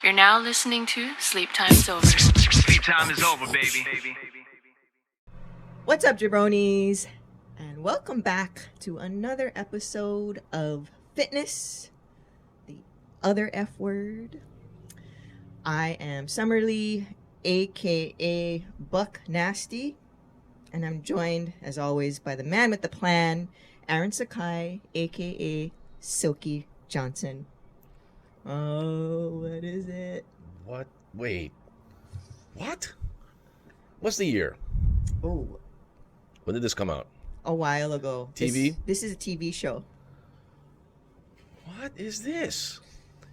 You're now listening to Sleep Time's Over. Sleep time is over, baby. What's up, jabronis? And welcome back to another episode of Fitness, the other F word. I am Summerlee, aka Buck Nasty, and I'm joined, as always, by the man with the plan, Aaron Sakai, aka Silky Johnson. Oh, what is it? What? Wait. What? What's the year? Oh, When did this come out? a while ago. TV? This is a TV show. What is this?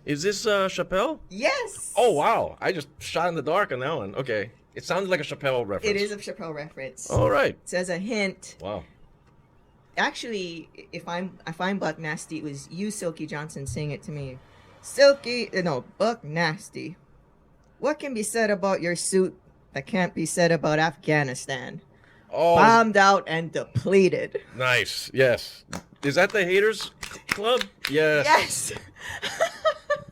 Is this Chappelle? Yes! Oh, wow. I just shot in the dark on that one. Okay. It sounded like a Chappelle reference. It is a Chappelle reference. All right. So as a hint, Wow. actually, if I'm Buck Nasty, it was you, Silky Johnson, saying it to me. Buck Nasty. What can be said about your suit that can't be said about Afghanistan? Oh, Bombed out and depleted. nice. Yes. Is that the Haters Club? Yes. Yes.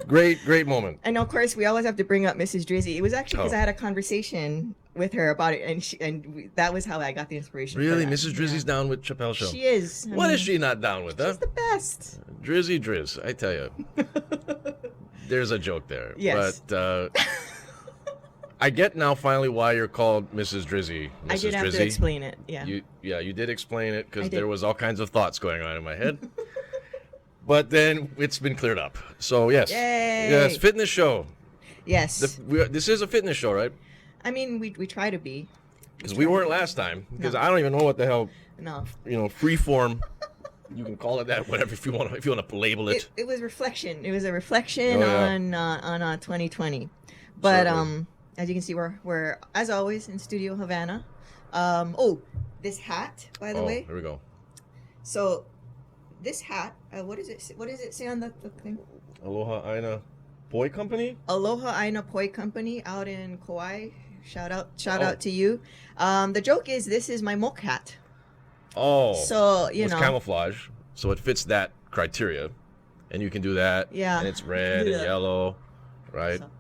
Great moment. And of course, we always have to bring up Mrs. Drizzy. It was actually because Oh. I had a conversation with her about it, that was how I got the inspiration. for Really? that. Mrs. Drizzy's down with Chappelle Show? She is. What is she not down with, huh? She's the best. Drizzy Drizz, I tell you. There's a joke there. Yes. But I get now finally why you're called Mrs. Drizzy. Mrs. I did have Drizzy. to explain it. Yeah. You did explain it I because did. there was all kinds of thoughts going on in my head. But then it's been cleared up. So yes. Yay! Yes, fitness show. Yes. This is a fitness show, right? I mean, we try to be. Because we weren't last time. Because No. I don't even know what the hell, No. free form. You can call it that, whatever, if you want to label it. It was reflection. It was a reflection Oh, yeah. on 2020. But Certainly. as you can see, we're as always in Studio Havana. This hat, by the way. Here we go. So, this hat, what is it? What does it say on the thing? Aloha Aina Boy Company? Aloha Aina Poi Company out in Kauai. Shout Oh. out to you. The joke is, this is my mock hat. Oh. So, it's camouflage, so it fits that criteria. And you can do that. Yeah. And it's red Yeah. and yellow, right? So,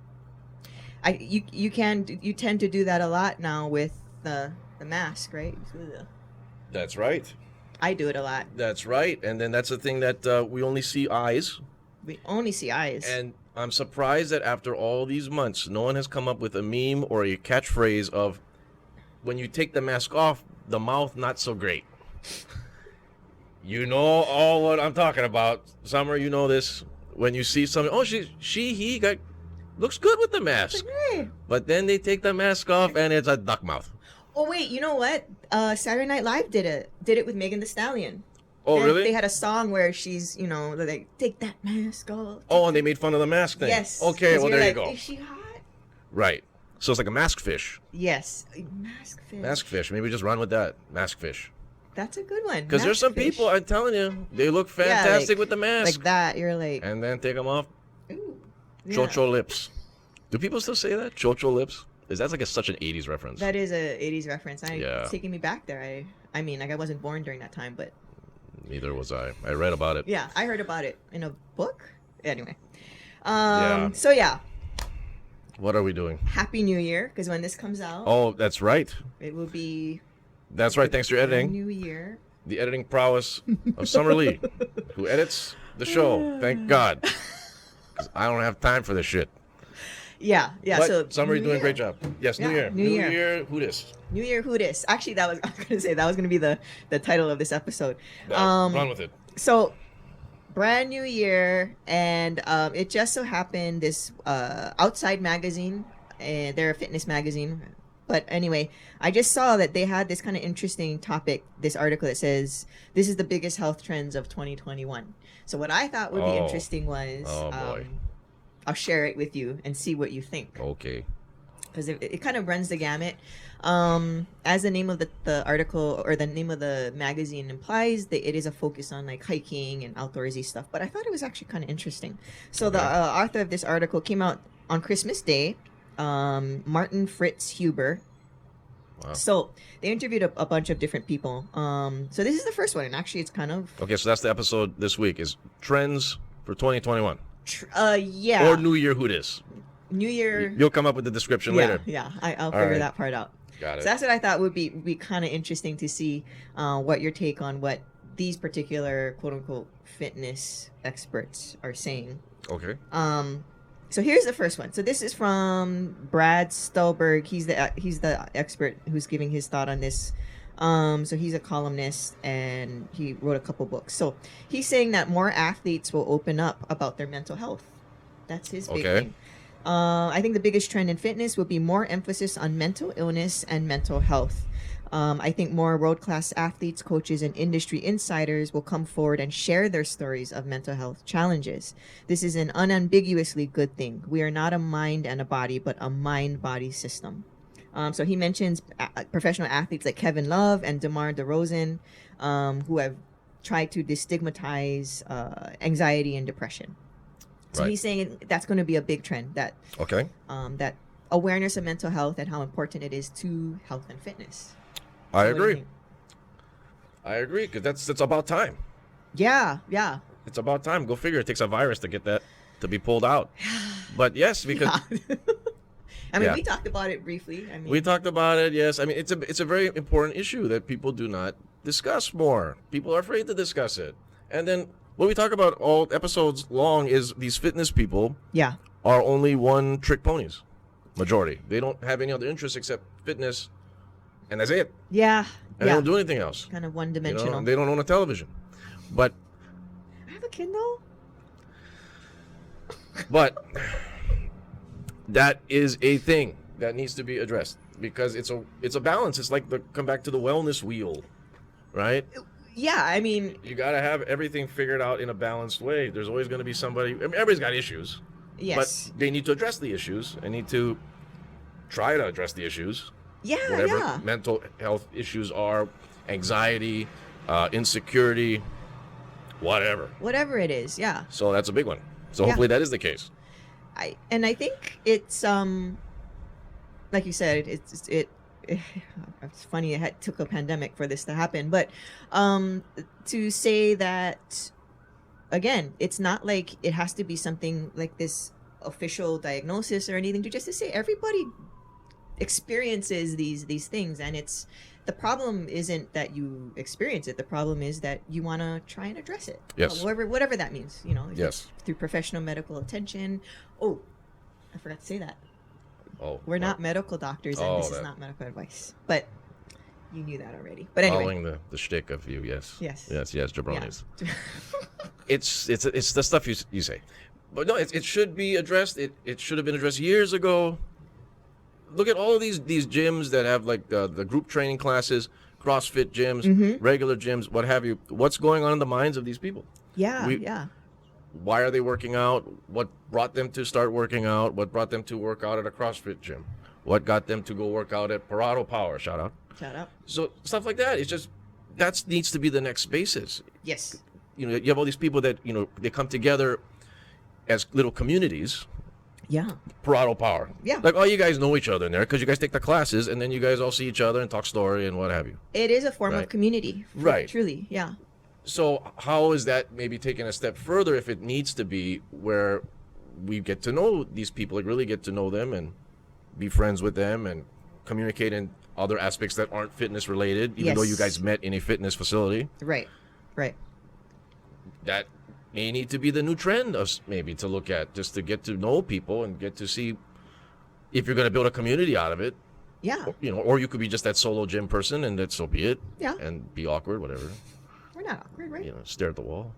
you tend to do that a lot now with the mask, right? That's right. I do it a lot. That's right. And then that's the thing that we only see eyes. We only see eyes. And I'm surprised that after all these months, no one has come up with a meme or a catchphrase of when you take the mask off, the mouth not so great. You know all what I'm talking about. Summer, you know this. When you see something, he looks good with the mask. Hey. But then they take the mask off and it's a duck mouth. Oh wait, you know what? Saturday Night Live did it with Megan Thee Stallion. Oh, really? They had a song where she's, like, take that mask off. Oh, and they made fun of the mask thing. Yes. Okay, 'Cause well, you're there like, you go. Is she hot? Right. So it's like a mask fish. Yes. Mask fish. Mask fish. Maybe just run with that. Mask fish. That's a good one. Because there's some Mask fish. people, I'm telling you, they look Yeah, fantastic like- with the mask. like that. You're like, And then take them off. ooh. Yeah. Chocho lips. Do people still say that? Chocho lips? Is that like such an 80s reference? That is a 80s reference. Yeah. It's taking me back there. I mean, like, I wasn't born during that time, but Neither was I. I read about it. yeah, I heard about it in a book. Anyway. Yeah. So yeah, What are we doing? Happy New Year, because when this comes out, Oh, that's right. it will be That's right. Thanks to your editing. New Year. The editing prowess of Summer Lee, who edits the show. Thank God. 'Cause I don't have time for this shit. Yeah, yeah. But So Summer, you're New doing a Year. great job. Yes, New Yeah, Year. New Year. Who dis? New Year, who dis? Actually, I was gonna say that was gonna be the title of this episode. Run with it. So, brand new year, and it just so happened this Outside magazine, and they're a fitness magazine. But anyway, I just saw that they had this kind of interesting topic, this article that says, this is the biggest health trends of 2021. So what I thought would be Oh. interesting was, Oh, boy. I'll share it with you and see what you think. Okay. Because it kind of runs the gamut. As the name of the article or the name of the magazine implies, that it is a focus on like hiking and outdoorsy stuff. But I thought it was actually kind of interesting. So the Okay. author of this article came out on Christmas Day, Martin Fritz Huber. Wow. So they interviewed a bunch of different people. So this is the first one, and actually it's kind of Okay, so that's the episode this week is trends for 2021 yeah. or New Year who dis. New Year. You'll come up with the description Yeah, later. yeah. I'll All figure right. that part out. Got it. So that's what I thought would be kind of interesting to see what your take on what these particular quote unquote fitness experts are saying. Okay. So here's the first one. So this is from Brad Stulberg. He's the expert who's giving his thought on this. So he's a columnist and he wrote a couple books. So he's saying that more athletes will open up about their mental health. That's his big Okay. thing. I think the biggest trend in fitness will be more emphasis on mental illness and mental health. I think more world-class athletes, coaches, and industry insiders will come forward and share their stories of mental health challenges. This is an unambiguously good thing. We are not a mind and a body, but a mind-body system. So he mentions professional athletes like Kevin Love and DeMar DeRozan, who have tried to destigmatize anxiety and depression. So Right. he's saying that's going to be a big trend, that Okay. that awareness of mental health and how important it is to health and fitness. I What do you agree. think? I agree because it's about time. Yeah, yeah. It's about time. Go figure. It takes a virus to get that to be pulled out. But yes, because Yeah. I mean, Yeah. we talked about it briefly. I mean, we talked about it. Yes, I mean it's a very important issue that people do not discuss more. People are afraid to discuss it. And then what we talk about all episodes long is these fitness people yeah, are only one trick ponies. Majority. They don't have any other interests except fitness, and that's it. yeah, And they yeah. don't do anything else. Kind of You know, one-dimensional. they don't own a television. But I have a Kindle. that is a thing that needs to be addressed because it's a balance. It's like come back to the wellness wheel, right? Yeah, I mean, You got to have everything figured out in a balanced way. There's always going to be somebody. I mean, everybody's got issues, yes, but they need to address the issues and need to try to address the issues. yeah, Whatever yeah. mental health issues are, anxiety, insecurity, whatever. Whatever it is, yeah. So that's a big one. So Yeah. hopefully that is the case. I think it's like you said, it's funny it took a pandemic for this to happen, but to say that again, it's not like it has to be something like this official diagnosis or anything. To say everybody experiences these things, and it's the problem isn't that you experience it. The problem is that you want to try and address it. Yes. Whatever that means, you know. If Yes. it's through professional medical attention. Oh, I forgot to say that. Oh, We're not medical doctors, and Oh, this is that- not medical advice. But you knew that already. But anyway, following the shtick of you. Yes. Yes. Yes. Jabronis. yeah. It's the stuff you say, but no, it should be addressed. It should have been addressed years ago. Look at all of these gyms that have like the group training classes, CrossFit gyms, Mm-hmm. regular gyms, what have you. What's going on in the minds of these people? yeah, We- yeah. Why are they working out? What brought them to start working out? What brought them to work out at a CrossFit gym? What got them to go work out at Parado Power? Shout out. Shout out. So stuff like that. It's just that needs to be the next basis. Yes. You know, you have all these people that they come together as little communities. Yeah. Parado Power. Yeah. Like, you guys know each other in there because you guys take the classes and then you guys all see each other and talk story and what have you. It is a form Right. of community. Right. Truly. Yeah. So how is that maybe taken a step further if it needs to be where we get to know these people, like really get to know them and be friends with them and communicate in other aspects that aren't fitness related, even though you Yes. guys met in a fitness facility? Right. Right. That may need to be the new trend of maybe to look at, just to get to know people and get to see if you're going to build a community out of it. Yeah. Or you could be just that solo gym person and that so be it. Yeah. And be awkward, whatever. We're not awkward, right? Stare at the wall.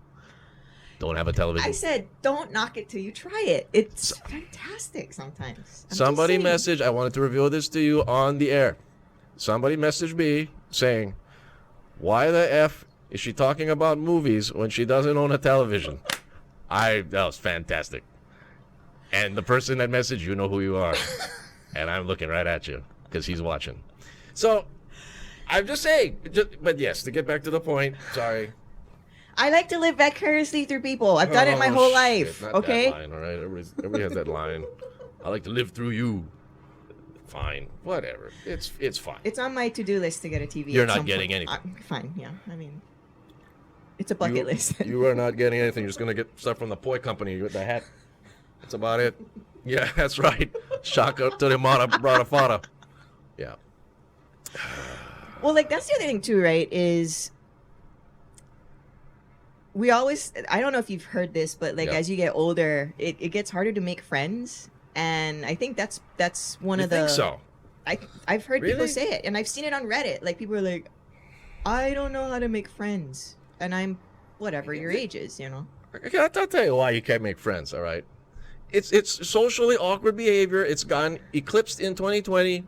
Don't have a television. I said, don't knock it till you try it. It's fantastic sometimes. I'm just Somebody saying. message. I wanted to reveal this to you on the air. Somebody messaged me saying, "Why the f is she talking about movies when she doesn't own a television?" That was fantastic. And the person that messaged, you know who you are, and I'm looking right at you because he's watching. So I'm just saying. But yes, to get back to the point. Sorry. I like to live vicariously through people. I've done it my Oh, whole shit, life. not Okay. That line, all right. Everybody has that line. I like to live through you. Fine, whatever. It's fine. It's on my to-do list to get a TV. You're at not some getting point. anything. Fine. Yeah. I mean, it's a bucket you, list. you are not getting anything. You're just gonna get stuff from the Poi company with the hat. That's about it. Yeah, that's right. Shaka to the mata brada fada. Yeah. Well, like that's the other thing too, right? Is we always I don't know if you've heard this, but like Yeah. as you get older, it gets harder to make friends. And I think that's one You of the think so? I've heard people Really? say it, and I've seen it on Reddit. Like people are like, I don't know how to make friends, and I'm whatever your age is, you know. Okay, I'll tell you why you can't make friends. All right, it's socially awkward behavior. It's gone eclipsed in 2020,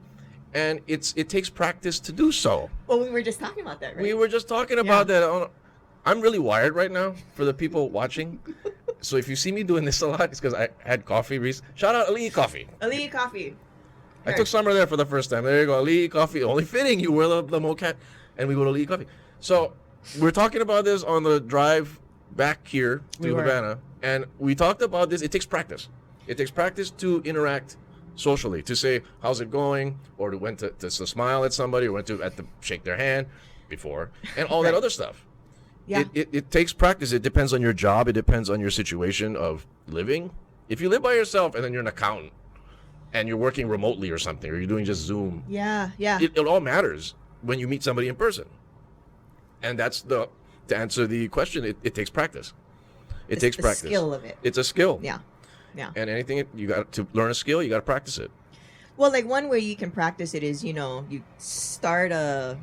and it takes practice to do so. Well, we were just talking about that, right? We were just talking about that. I'm really wired right now for the people watching. So if you see me doing this a lot, it's because I had coffee recently. Shout out Ali Coffee. Ali Coffee. I took Summer there for the first time. There you go, Ali Coffee. Only fitting you wear the mocat, and we go to Ali Coffee. So we're talking about this on the drive back here to We were. Havana, and we talked about this. It takes practice. It takes practice to interact socially, to say how's it going, or to when to smile at somebody, or when to shake their hand before, and all that Right. other stuff. Yeah. It takes practice. It depends on your job. It depends on your situation of living. If you live by yourself and then you're an accountant and you're working remotely or something, or you're doing just Zoom, Yeah. it all matters when you meet somebody in person. And that's to answer the question, it takes practice. It It's takes the practice. skill of it. It's a skill. Yeah. Yeah. And anything you got to learn a skill, you got to practice it. Well, like one way you can practice it is, you start a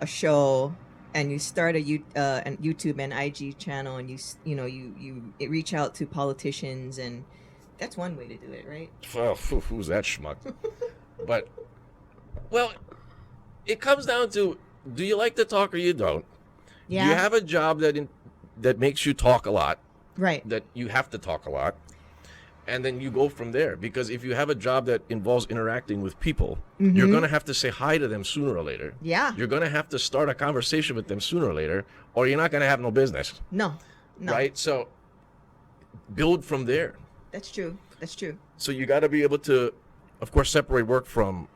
show, and you start a YouTube and IG channel, and you reach out to politicians, and that's one way to do it, right? Well, who's that schmuck? But, well, it comes down to, do you like to talk or you don't? Yeah. Do you have a job that makes you talk a lot, Right. that you have to talk a lot, and then you go from there? Because if you have a job that involves interacting with people, you're going to have to say hi to them sooner or later. Yeah. You're going to have to start a conversation with them sooner or later, or you're not going to have no business, No. right? So build from there. That's true. That's true. So you got to be able to, of course, separate work from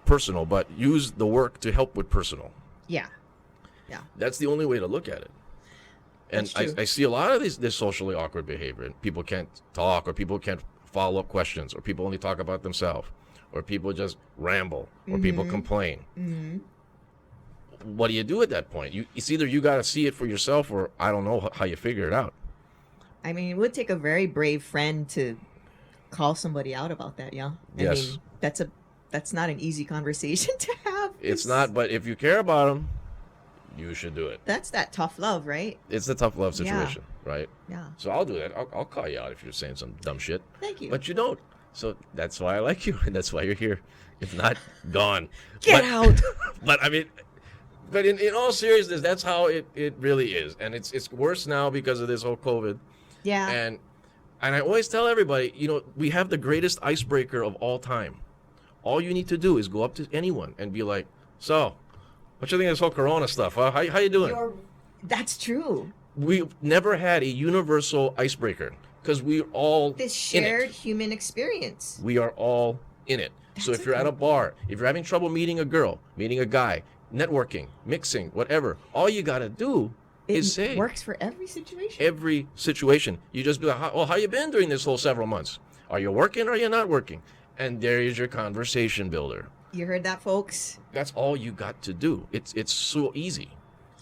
personal, but use the work to help with personal. Yeah. That's the only way to look at it. And That's true. I see a lot of this socially awkward behavior. People can't talk, or people can't follow up questions, or people only talk about themselves, or people just ramble, or people complain. What do you do at that point? It's either you got to see it for yourself, or I don't know how you figure it out. I mean, it would take a very brave friend to call somebody out about that, yeah? I Yes. mean, that's not an easy conversation to have. It's not, but if you care about them, you should do it. That's that tough love, right? It's a tough love Yeah. situation, right? Yeah. So I'll do that. I'll call you out if you're saying some dumb shit. Thank you. But you don't. So that's why I like you, and that's why you're here. If not, gone. Get out. But I mean, but in all seriousness, that's how it really is. And it's worse now because of this whole COVID. Yeah. And I always tell everybody, we have the greatest icebreaker of all time. All you need to do is go up to anyone and be like, so, what you think of this whole Corona stuff? Huh? How you doing? That's true. We've never had a universal icebreaker because we're all This in shared it. human experience. We are all in it. So That's if you're it. at a bar, if you're having trouble meeting a girl, meeting a guy, networking, mixing, whatever, all you got to do It is say works for every situation. every situation. You just be like, how you been during this whole several months? Are you working or are you not working? And there is your conversation builder. You heard that, folks? That's all you got to do. It's so easy.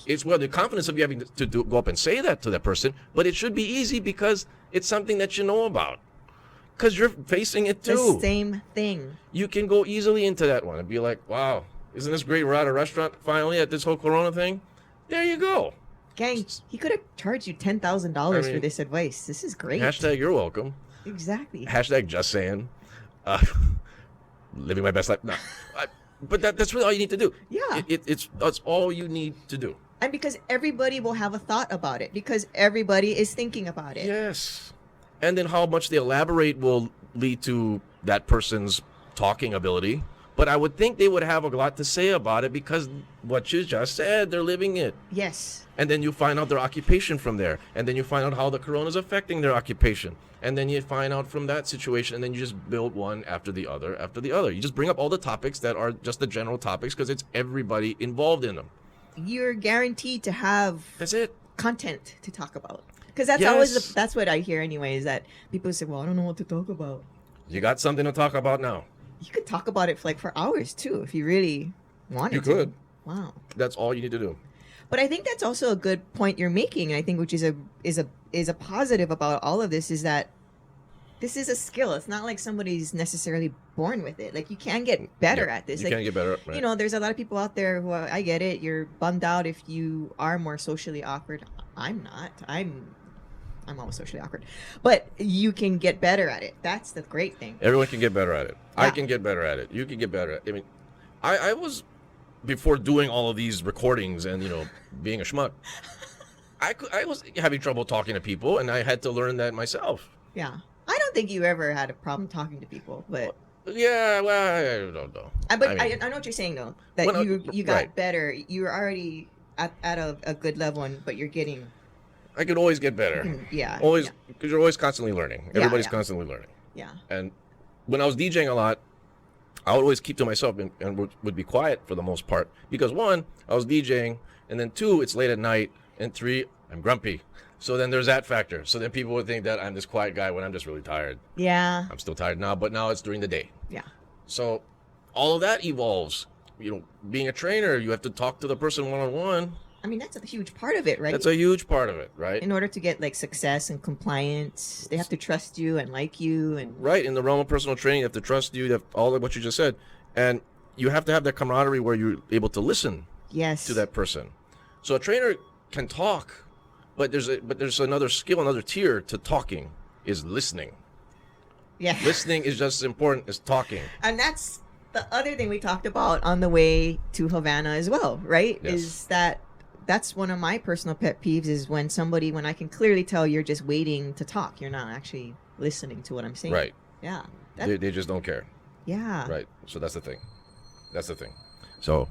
It's the confidence of you having to go up and say that to that person, but it should be easy because it's something that you know about. Because you're facing it The too. same thing. You can go easily into that one and be like, wow, isn't this great? We're at a restaurant finally at this whole Corona thing. There you go. Gang, he could have charged you $10,000 I for mean, this advice. This is great. Hashtag you're welcome. Exactly. Hashtag just saying. Living my best life. No. But that's really all you need to do. Yeah. That's all you need to do. And because everybody will have a thought about it, because everybody is thinking about it. Yes. And then how much they elaborate will lead to that person's talking ability. But I would think they would have a lot to say about it because what you just said, they're living it. Yes. And then you find out their occupation from there. And then you find out how the corona is affecting their occupation. And then you find out from that situation, and then you just build one after the other after the other. You just bring up all the topics that are just the general topics because it's everybody involved in them. You're guaranteed to have That's it. content to talk about. Because that's Yes. always that's what I hear anyway, is that people say, well, I don't know what to talk about. You got something to talk about now. You could talk about it for like for hours too if you really wanted You to. could. Wow. That's all you need to do. But I think that's also a good point you're making. I think which is a positive about all of this is that this is a skill. It's not like somebody's necessarily born with it. Like you can get better Yeah, at this. You Like can get better. Right? you know, there's a lot of people out there who I get it. You're bummed out if you are more socially awkward. I'm not. I'm always socially awkward. But you can get better at it. That's the great thing. Everyone can get better at it. I Yeah. can get better at it. You can get better at it. I mean, I was, before doing all of these recordings and, being a schmuck, I was having trouble talking to people, and I had to learn that myself. Yeah. I don't think you ever had a problem talking to people, but Yeah, well, I don't know. I know what you're saying though. That Well, you got right. better. You were already at a good level, but you're getting I could always get better. yeah. Always, yeah, because you're always constantly learning. Everybody's yeah. constantly learning. yeah. And when I was DJing a lot, I would always keep to myself and would be quiet for the most part. Because one, I was DJing, and then two, it's late at night, and three, I'm grumpy. So then there's that factor. So then people would think that I'm this quiet guy when I'm just really tired. Yeah. I'm still tired now, but now it's during the day. Yeah. So all of that evolves. Being a trainer, you have to talk to the person one-on-one. I mean, that's a huge part of it, right? That's a huge part of it, right? In order to get like success and compliance, they have to trust you and like you and Right, in the realm of personal training, you have to trust you have all of what you just said. And you have to have that camaraderie where you're able to listen yes. to that person. So a trainer can talk, but there's another skill, another tier to talking, is listening. Yeah. Listening is just as important as talking. And that's the other thing we talked about on the way to Havana as well, right? Yes. Is that's one of my personal pet peeves is when I can clearly tell you're just waiting to talk. You're not actually listening to what I'm saying. Right. Yeah. They just don't care. Yeah. Right. So that's the thing. That's the thing. So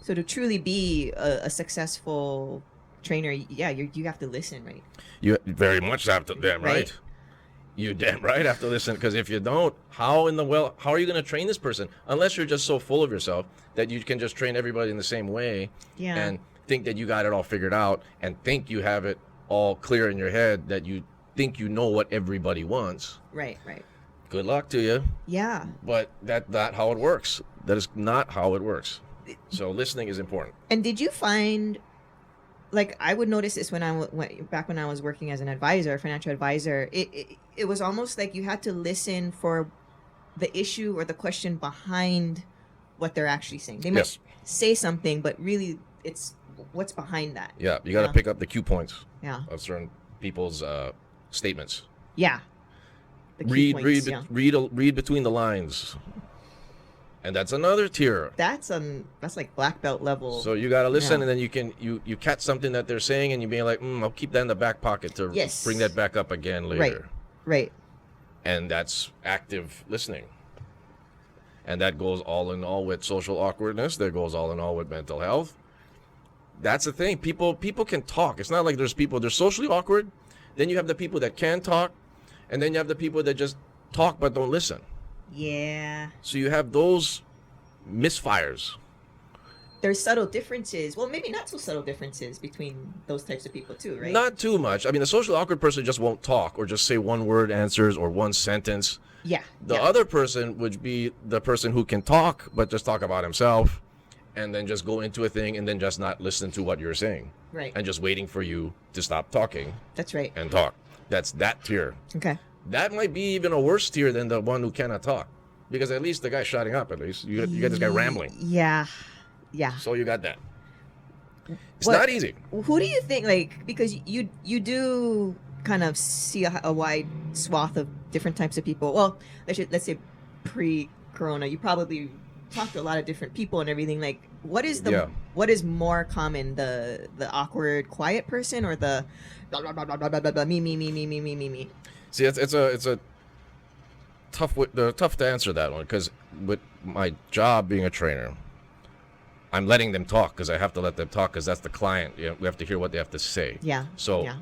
So to truly be a successful trainer, yeah, you have to listen, right? you very much have to, damn right. Right. You damn right have to listen, because if you don't, how are you going to train this person? Unless you're just so full of yourself that you can just train everybody in the same way Yeah. and think that you got it all figured out and think you have it all clear in your head, that you think you know what everybody wants. Right, right. Good luck to you. Yeah. But that's not how it works. That is not how it works. So listening is important. And did you find, like, I would notice this when back when I was working as an advisor, financial advisor, it was almost like you had to listen for the issue or the question behind what they're actually saying. They might Yes. say something, but really it's what's behind that. Yeah, you got to Yeah. pick up the cue points Yeah. of certain people's statements. Yeah. The key points, yeah. Read between the lines. And that's another tier. That's like black belt level. So you got to listen, Yeah. and then you catch something that they're saying, and you be like, I'll keep that in the back pocket to Yes. bring that back up again later. Right. And that's active listening. And that goes all in all with social awkwardness. That goes all in all with mental health. That's the thing. People can talk. It's not like they're socially awkward. Then you have the people that can talk, and then you have the people that just talk but don't listen. Yeah. So you have those misfires. There's subtle differences. Well, maybe not so subtle differences between those types of people too, right? Not too much. I mean, the socially awkward person just won't talk or just say one word answers or one sentence. Yeah. The yeah. other person would be the person who can talk but just talk about himself, and then just go into a thing and then just not listen to what you're saying. Right. And just waiting for you to stop talking That's right. and talk. That's that tier. Okay. That might be even a worse tier than the one who cannot talk. Because at least the guy's shutting up, at least. You got this guy rambling. Yeah. Yeah. So you got that. It's What- not easy. Who do you think, like, because you do kind of see a wide swath of different types of people. Well, let's say pre-corona, you probably talked to a lot of different people and everything. Like, what is Yeah. what is more common, the awkward, quiet person, or the blah, blah, blah, blah, blah, blah, blah, blah, me? See, it's a tough to answer that one, because with my job being a trainer, I'm letting them talk because I have to let them talk, because that's the client. We have to hear what they have to say. Yeah. So yeah.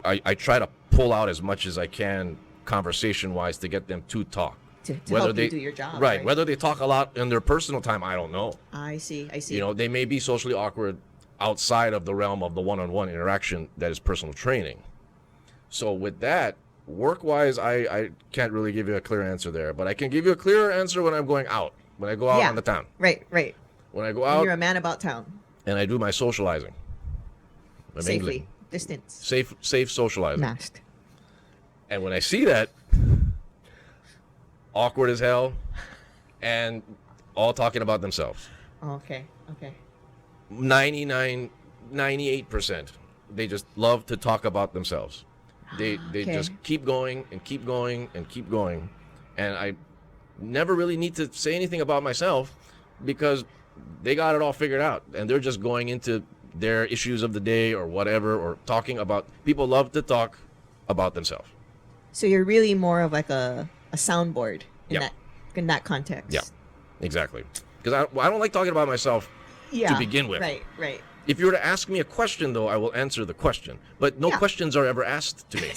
I try to pull out as much as I can conversation wise to get them to talk. To help you do your job. Right. Whether they talk a lot in their personal time, I don't know. I see. They may be socially awkward outside of the realm of the one-on-one interaction that is personal training. So with that, Work-wise, I can't really give you a clear answer there, but I can give you a clearer answer when I'm going out. When I go out Yeah. on the town. Right. When I go And out you're a man about town. and I do my socializing. I'm Safely. England. Distance. Safe socializing. Masked. And when I see that, awkward as hell, and all talking about themselves. Oh, okay. 98%. They just love to talk about themselves. They Okay. just keep going and keep going and keep going. And I never really need to say anything about myself because they got it all figured out. And they're just going into their issues of the day or whatever, or talking about, people love to talk about themselves. So you're really more of like a soundboard in Yep. that context. Yeah, exactly. Because I don't like talking about myself to begin with. Right. If you were to ask me a question, though, I will answer the question. But no Yeah. questions are ever asked to me.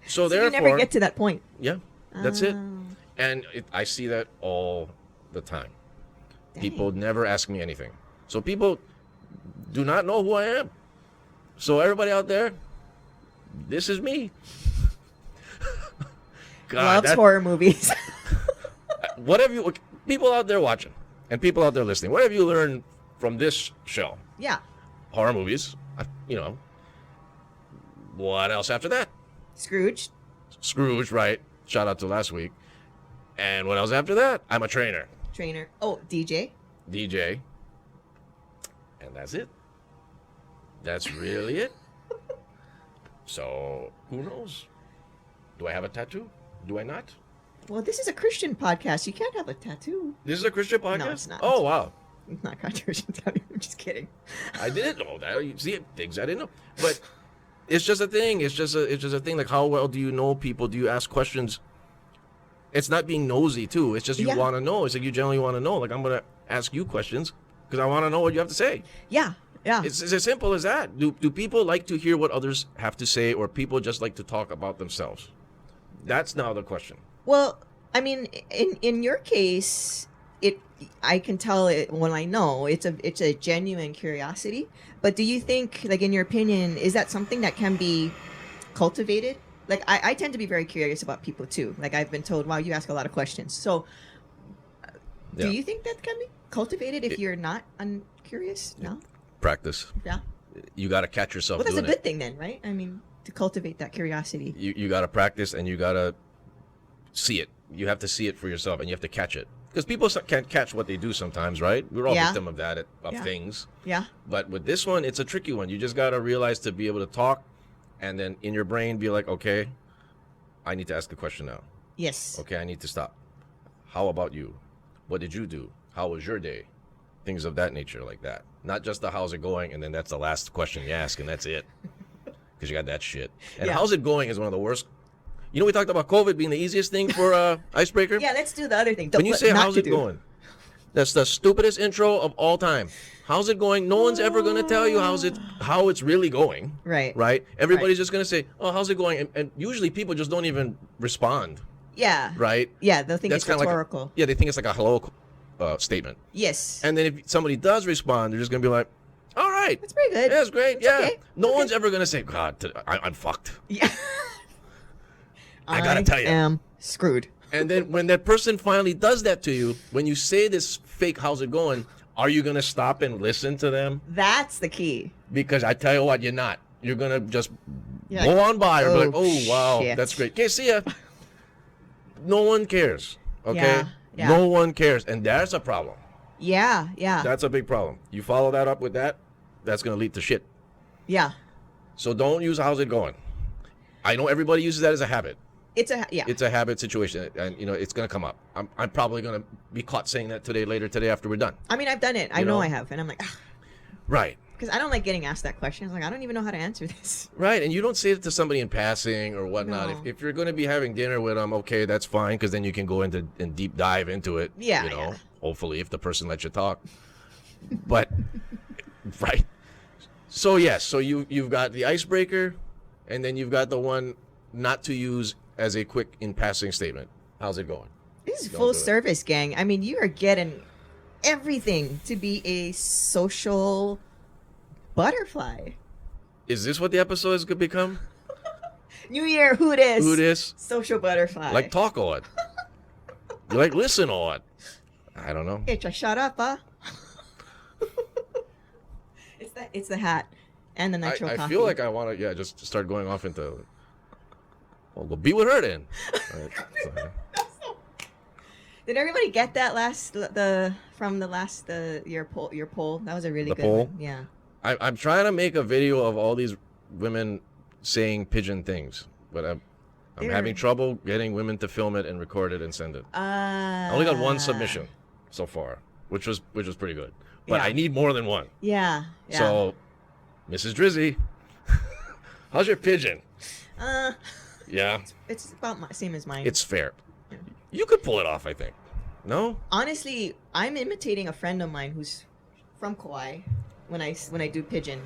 So you therefore, never get to that point. yeah, that's it. Oh, And I see that all the time. dang. People never ask me anything. So people do not know who I am. So everybody out there, this is me. God, loves horror movies. what have you, people out there watching and people out there listening, what have you learned from this show? Yeah. Horror movies, what else after that? Scrooge. Scrooge, right? Shout out to last week. And what else after that? I'm a trainer, Trainer. Oh, DJ. DJ. And that's it. That's really it. So, who knows? Do I have a tattoo? Do I not? Well, this is a Christian podcast. You can't have a tattoo. This is a Christian podcast? it's not. Oh, wow. It's not controversial. I'm just kidding. I didn't know that. You see, things I didn't know. But it's just a thing. It's just a thing. Like, how well do you know people? Do you ask questions? It's not being nosy, too. It's just you Yeah. want to know. It's like you generally want to know. Like, I'm going to ask you questions because I want to know what you have to say. Yeah. It's as simple as that. Do people like to hear what others have to say, or people just like to talk about themselves? That's now the question. Well, I mean, in your case, I can tell it when I know it's a genuine curiosity. But do you think, like, in your opinion, is that something that can be cultivated? Like, I tend to be very curious about people too. Like, I've been told, wow, you ask a lot of questions. So, Yeah. do you think that can be cultivated if you're not uncurious? No. Practice. Yeah. You got to catch yourself Well, that's a doing good thing then, right? I mean, to cultivate that curiosity. You got to practice, and you got to see it. You have to see it for yourself, and you have to catch it. Because people can't catch what they do sometimes, right? We're all Yeah. victim of that, of Yeah. things. Yeah. But with this one, it's a tricky one. You just got to realize to be able to talk, and then in your brain be like, okay, I need to ask a question now. Yes. Okay, I need to stop. How about you? What did you do? How was your day? Things of that nature, like that. Not just the how's it going, and then that's the last question you ask, and that's it. Because you got that shit. And Yeah. how's it going is one of the worst. You know, we talked about COVID being the easiest thing for icebreaker. Yeah, let's do the other thing. When you say Not how's to it do. going, that's the stupidest intro of all time. How's it going? No one's ever gonna tell you how it's really going. Right. Right? Everybody's just gonna say, "Oh, how's it going?" And usually people just don't even respond. Yeah. Right? Yeah, they'll think it's kinda rhetorical. yeah, they think it's like a hello statement. Yes. And then if somebody does respond, they're just gonna be like, "All right, That's pretty good. yeah, that's great, It's yeah." okay. No Okay. one's ever gonna say, "God, I'm fucked." Yeah. I gotta tell you. am screwed. And then when that person finally does that to you, when you say this fake "how's it going," are you gonna stop and listen to them? That's the key. Because I tell you what, you're not. You're gonna just You're go like, on by or be like, "Oh, "Oh wow, shit." that's great." Okay, see ya. No one cares. Okay, Yeah, yeah. no one cares, and that's a problem. Yeah, yeah. That's a big problem. You follow that up with that, that's gonna lead to shit. Yeah. So don't use "how's it going." I know everybody uses that as a habit. It's a It's a habit situation, and it's gonna come up. I'm probably gonna be caught saying that later today after we're done. I mean, I've done it. I You know know? I have, and I'm like, Right. because I don't like getting asked that question. I'm like, I don't even know how to answer this. Right, and you don't say it to somebody in passing or whatnot. No. If you're going to be having dinner with them, okay, that's fine, because then you can go into and deep dive into it. Yeah, you know, yeah. hopefully if the person lets you talk. But right, so yes, so you've got the icebreaker, and then you've got the one not to use as a quick in passing statement. How's it going? This is Don't full do it. service, gang. I mean, you are getting everything to be a social butterfly. Is this what the episode has become? New Year, who this? Who this? Social butterfly. Like talk a lot. You like listen a lot. I don't know. Hey, just shut up, huh? It's the hat and the nitro I coffee. feel like I want to, just start going off into. Well, go be with her then. Right, so. Did everybody get that from the last your poll? That was a really The good poll? one. Yeah. I'm trying to make a video of all these women saying pigeon things, but I'm They're- having trouble getting women to film it and record it and send it. I only got one submission so far, which was pretty good. But Yeah. I need more than one. Yeah. Yeah. So, Mrs. Drizzy, how's your pigeon? Uh, Yeah, it's about same as mine. it's fair. You could pull it off, I think. No? Honestly, I'm imitating a friend of mine who's from Kauai when I do pigeon.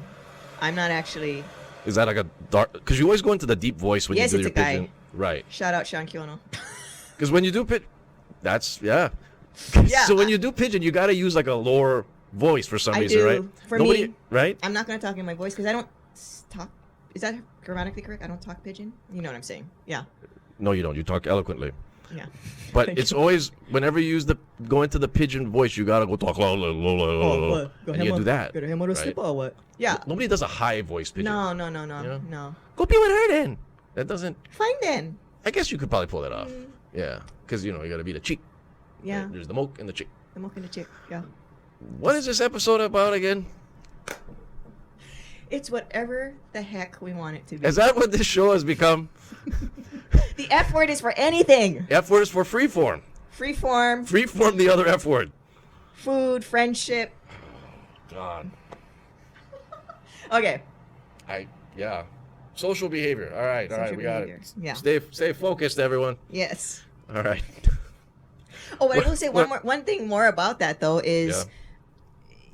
I'm not actually. Is that like a dark? Because you always go into the deep voice when Yes, you do it's your a guy. pigeon. Right. Shout out Sean Kiono. Because when you do that's Yeah, So when you do pigeon, you got to use like a lower voice for some I reason, do. right? For Nobody, me- right? I'm not gonna talk in my voice because I don't talk. Is that grammatically correct? I don't talk pigeon. You know what I'm saying? Yeah. No, you don't. You talk eloquently. Yeah. But Thank it's you. always whenever you go into the pigeon voice, you gotta go talk low, and you do that. right? or what? Yeah. Nobody does a high voice pigeon. No. Yeah. No. Go be with her then. That doesn't. Fine then. I guess you could probably pull that off. Yeah, because you gotta be the cheek. Yeah. Right? There's the moke and the cheek. The milk and the chick. Yeah. What is this episode about again? It's whatever the heck we want it to be. Is that what this show has become? The F word is for anything. F word is for freeform. Freeform, Freeform the other F word. food, friendship. God. Okay. Yeah. Social behavior. All right. Social We got behavior. it. Yeah. Stay focused, everyone. Yes. All right. Oh, but I What- will say one thing more about that though is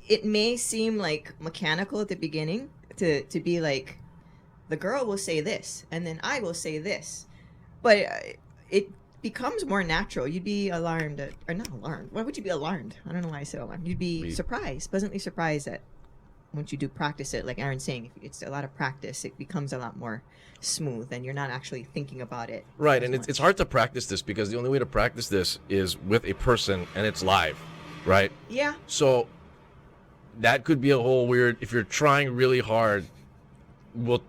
Yeah. it may seem like mechanical at the beginning to be like the girl will say this and then I will say this, but it becomes more natural. You'd be alarmed or not alarmed. Why would you be alarmed? I don't know why I said alarmed. You'd be surprised, pleasantly surprised that once you do practice it, like Aaron's saying, if it's a lot of practice, it becomes a lot more smooth and you're not actually thinking about it. Right, as and it's much. hard to practice this because the only way to practice this is with a person and it's live, right? Yeah. So that could be a whole weird. If you're trying really hard,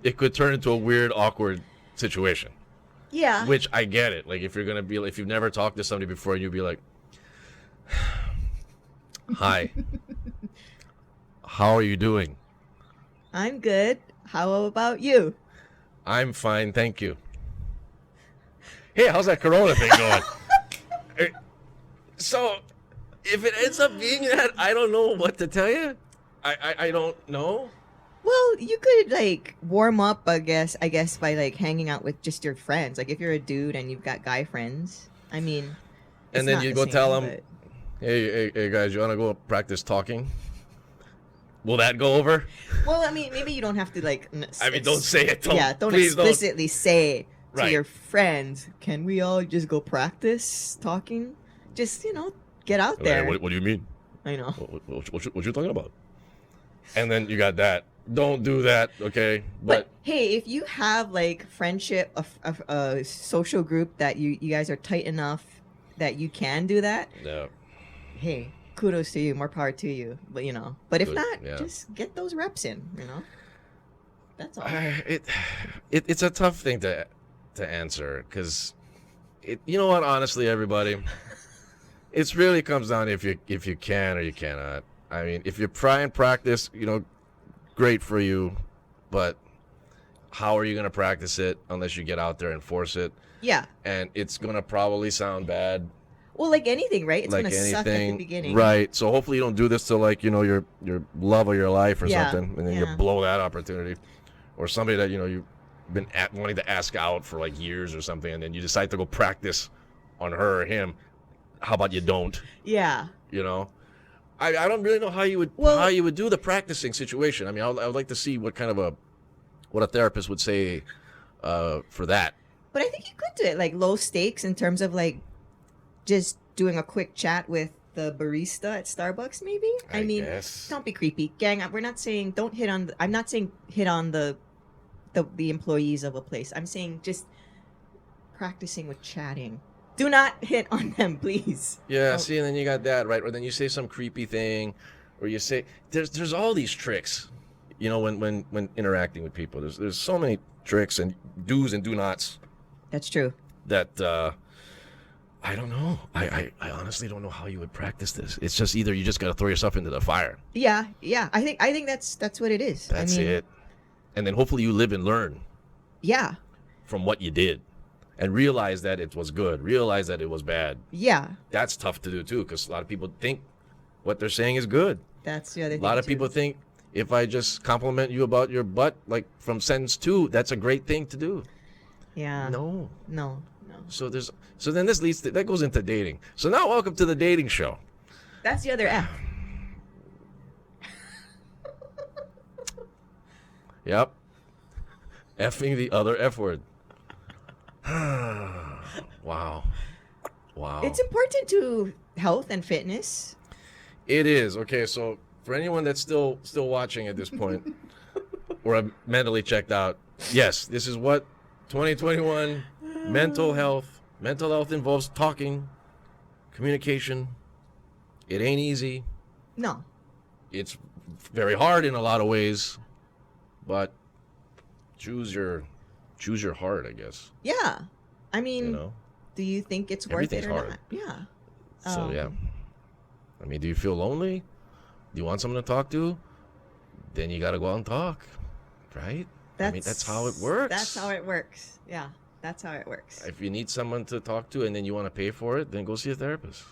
it could turn into a weird, awkward situation. Yeah. Which I get it. Like if you've never talked to somebody before, and you'd be like, "Hi, how are you doing?" I'm good. How about you? I'm fine, thank you. Hey, how's that Corona thing going? So, if it ends up being that, I don't know what to tell you. I don't know. Well, you could like warm up, I guess, by like hanging out with just your friends. Like if you're a dude and you've got guy friends, I mean, it's And then not you the go same, tell them, but- hey guys, you want to go practice talking? Will that go over? Well, I mean, maybe you don't have to like. I mean, don't say it. Don't Please don't. explicitly say to Right. your friends, "Can we all just go practice talking?" Just get out there. What do you mean? I know. What you talking about? And then you got that. Don't do that, okay? But hey, if you have like friendship, a social group that you guys are tight enough that you can do that, yeah. hey, kudos to you, more power to you. But but if Good, not, yeah. just get those reps in. That's all. It's a tough thing to answer because you know what? Honestly, everybody, it really comes down to if you can or you cannot. I mean, if you try and practice, great for you, but how are you going to practice it unless you get out there and force it? Yeah. And it's going to probably sound bad, Well, like anything, right? It's like gonna suck at the anything, beginning. right? So hopefully you don't do this to like your love of your life or Yeah, something, and then yeah. you blow that opportunity, or somebody that you've been wanting to ask out for like years or something, and then you decide to go practice on her or him. How about you don't? Yeah. I don't really know how you would do the practicing situation. I mean, I would like to see what a therapist would say for that. But I think you could do it like low stakes in terms of like just doing a quick chat with the barista at Starbucks, maybe. I mean, guess. don't be creepy, gang. We're not saying don't hit on. I'm not saying hit on the the employees of a place. I'm saying just practicing with chatting. Do not hit on them, please. Yeah, Oh, see, and then you got that, right? Or then you say some creepy thing, or you say there's all these tricks, when interacting with people. There's so many tricks and do's and do nots that's true. that I don't know. I honestly don't know how you would practice this. It's just either you just got to throw yourself into the fire. Yeah. I think that's what it is. That's it. And then hopefully you live and learn Yeah. from what you did, and realize that it was good. Realize that it was bad. Yeah. That's tough to do too, because a lot of people think what they're saying is good. That's the other A thing. lot of too. people think if I just compliment you about your butt, like from sentence 2, that's a great thing to do. Yeah. No. No. So then this leads to, that goes into dating. So now welcome to the dating show. That's the other F. Yep. Effing the other F word. Wow. It's important to health and fitness. It is. Okay, so for anyone that's still watching at this point, or I'm mentally checked out, yes, this is what 2021 mental health. Mental health involves talking, communication. It ain't easy. No. It's very hard in a lot of ways, but choose your heart, I guess. Yeah. I mean, You know. do you think it's worth it Everything's or hard. not? Yeah. So yeah. I mean, do you feel lonely? Do you want someone to talk to? Then you got to go out and talk, right? I mean, that's how it works. That's how it works. Yeah. That's how it works. If you need someone to talk to and then you want to pay for it, then go see a therapist.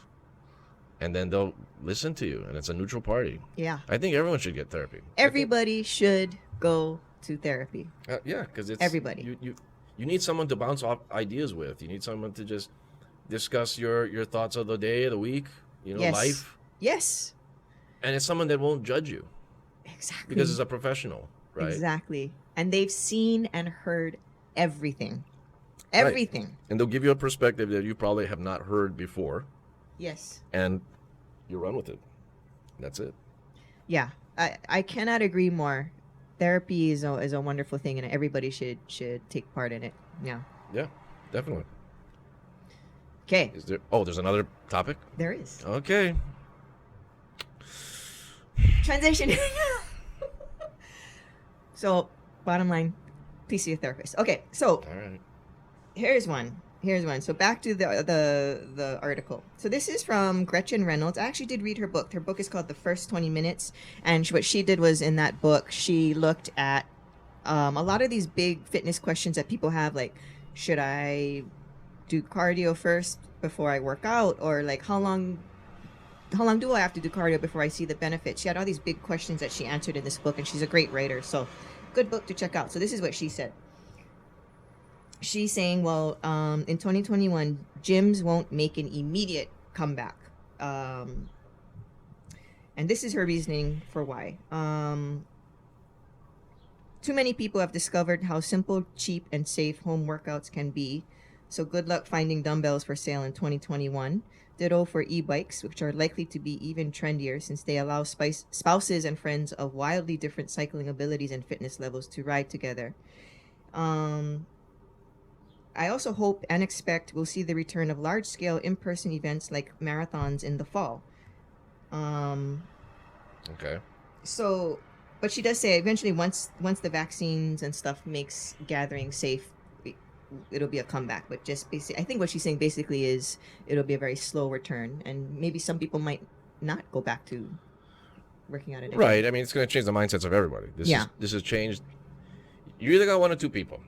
And then they'll listen to you, and it's a neutral party. Yeah. I think everyone should get therapy. Everybody should go to therapy. Yeah, because it's Everybody. You need someone to bounce off ideas with. You need someone to just discuss your thoughts of the day, the week, Yes. life. Yes. And it's someone that won't judge you Exactly. because it's a professional, right? Exactly. And they've seen and heard everything. Right. Everything. And they'll give you a perspective that you probably have not heard before, Yes. and you run with it. That's it. Yeah. I cannot agree more. Therapy is a wonderful thing, and everybody should take part in it. Yeah. Yeah, definitely. Okay. Is there? Oh, there's another topic. There is. Okay. Transition. So, bottom line, please see a therapist. Okay. So, All right. here's one. So back to the article. So this is from Gretchen Reynolds. I actually did read her book. Her book is called The First 20 Minutes. And what she did was, in that book, she looked at a lot of these big fitness questions that people have, like, should I do cardio first before I work out? Or like, how long do I have to do cardio before I see the benefits? She had all these big questions that she answered in this book, and she's a great writer. So good book to check out. So this is what she said. She's saying, well, in 2021, gyms won't make an immediate comeback. And this is her reasoning for why. Too many people have discovered how simple, cheap, and safe home workouts can be. So good luck finding dumbbells for sale in 2021. Ditto for e-bikes, which are likely to be even trendier since they allow spouses and friends of wildly different cycling abilities and fitness levels to ride together. I also hope and expect we'll see the return of large-scale in-person events like marathons in the fall. Okay. So, but she does say eventually once the vaccines and stuff makes gathering safe, it'll be a comeback. But just basically, I think what she's saying basically is it'll be a very slow return, and maybe some people might not go back to working out again. Right. I mean, it's going to change the mindsets of everybody. Yeah. This has changed. You either got one or two people.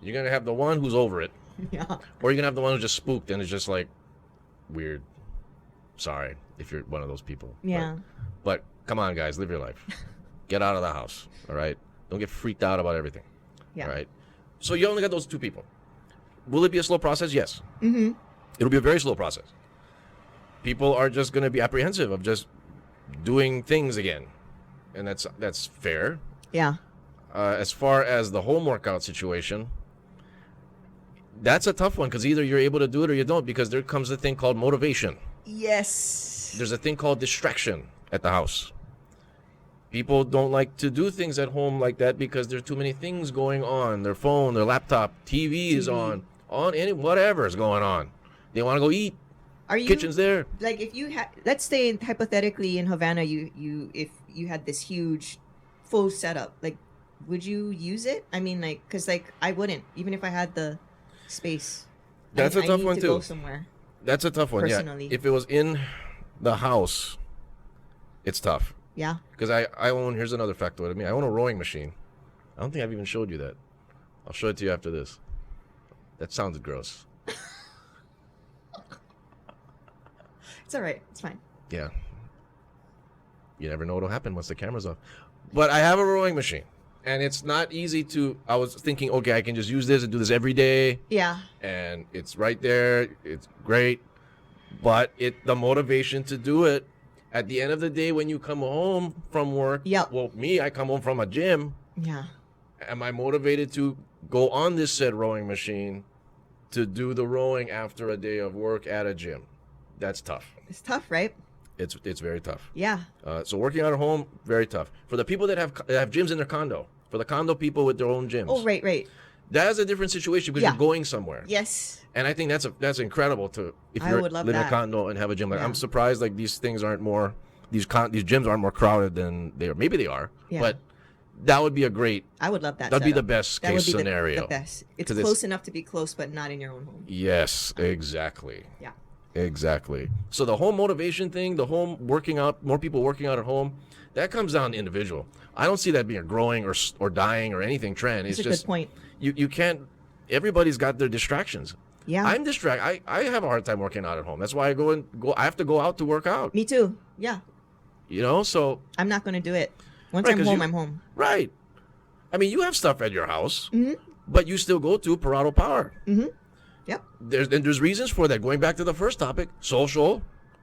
You're going to have the one who's over it, Yeah. or you're going to have the one who's just spooked and is just like, weird. Sorry if you're one of those people. Yeah. But come on, guys, live your life. Get out of the house, all right? Don't get freaked out about everything, Yeah. all right? So you only got those two people. Will it be a slow process? Yes. Mm-hmm. It'll be a very slow process. People are just going to be apprehensive of just doing things again, and that's fair. Yeah. As far as the home workout situation, that's a tough one because either you're able to do it or you don't, because there comes a thing called motivation. Yes. There's a thing called distraction at the house. People don't like to do things at home like that because there's too many things going on. Their phone, their laptop, TV is on any whatever is going on. They want to go eat. Are you Kitchen's there. like if you had, let's say hypothetically in Havana, if you had this huge full setup, like would you use it? I mean, like, because like I wouldn't, even if I had the space. That's a I tough need one to too. go somewhere. That's a tough one. Personally. Yeah. If it was in the house, it's tough. Yeah. Because I own, here's another factoid of me. I own a rowing machine. I don't think I've even showed you that. I'll show it to you after this. That sounds gross. It's all right. It's fine. Yeah. You never know what'll happen once the camera's off. But I have a rowing machine. And it's not easy to, I was thinking, okay, I can just use this and do this every day. Yeah. And it's right there. It's great. But the motivation to do it, at the end of the day, when you come home from work, Yep. well, me, I come home from a gym. Yeah. Am I motivated to go on this said rowing machine to do the rowing after a day of work at a gym? That's tough. It's tough, right? It's very tough. Yeah. So working out at home, very tough. For the people that have gyms in their condo, for the condo people with their own gyms, Oh, right. that is a different situation because Yeah. you're going somewhere. Yes. And I think that's incredible to if I you would love live in a that. condo and have a gym. Like Yeah. I'm surprised like these things aren't more these gyms aren't more crowded than they are. Maybe they are, Yeah. but that would be a great. I would love that. That'd be the setup. best That case would be scenario. The best. It's 'Cause close enough to be close, but not in your own home. Yes, exactly. Yeah. Exactly. So the whole motivation thing, the home working out, more people working out at home, that comes down to individual. I don't see that being a growing or dying or anything trend. That's It's a just good point. you can't. Everybody's got their distractions. Yeah. I'm distracted. I have a hard time working out at home. That's why I have to go out to work out. Me too. Yeah. You know, so I'm not going to do it. Once Right, I'm 'cause home, you- I'm home. right. I mean, you have stuff at your house, Mm-hmm. but you still go to Parado Power. Yep. There's reasons for that. Going back to the first topic, social,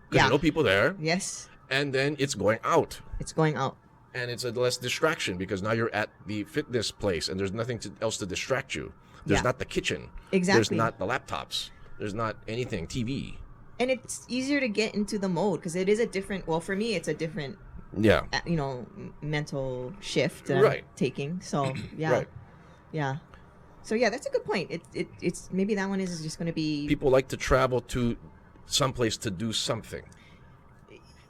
because Yeah. you know people there, Yes. and then it's going out. It's going out. And it's a less distraction because now you're at the fitness place and there's nothing else to distract you. There's Yeah. not the kitchen. Exactly. There's not the laptops. There's not anything, TV. And it's easier to get into the mode because it is a different, well, for me, it's a different, Yeah. mental shift that Right. I'm taking. So, yeah. Right. Yeah. So, yeah, that's a good point. It's maybe that one is just going to be. People like to travel to someplace to do something.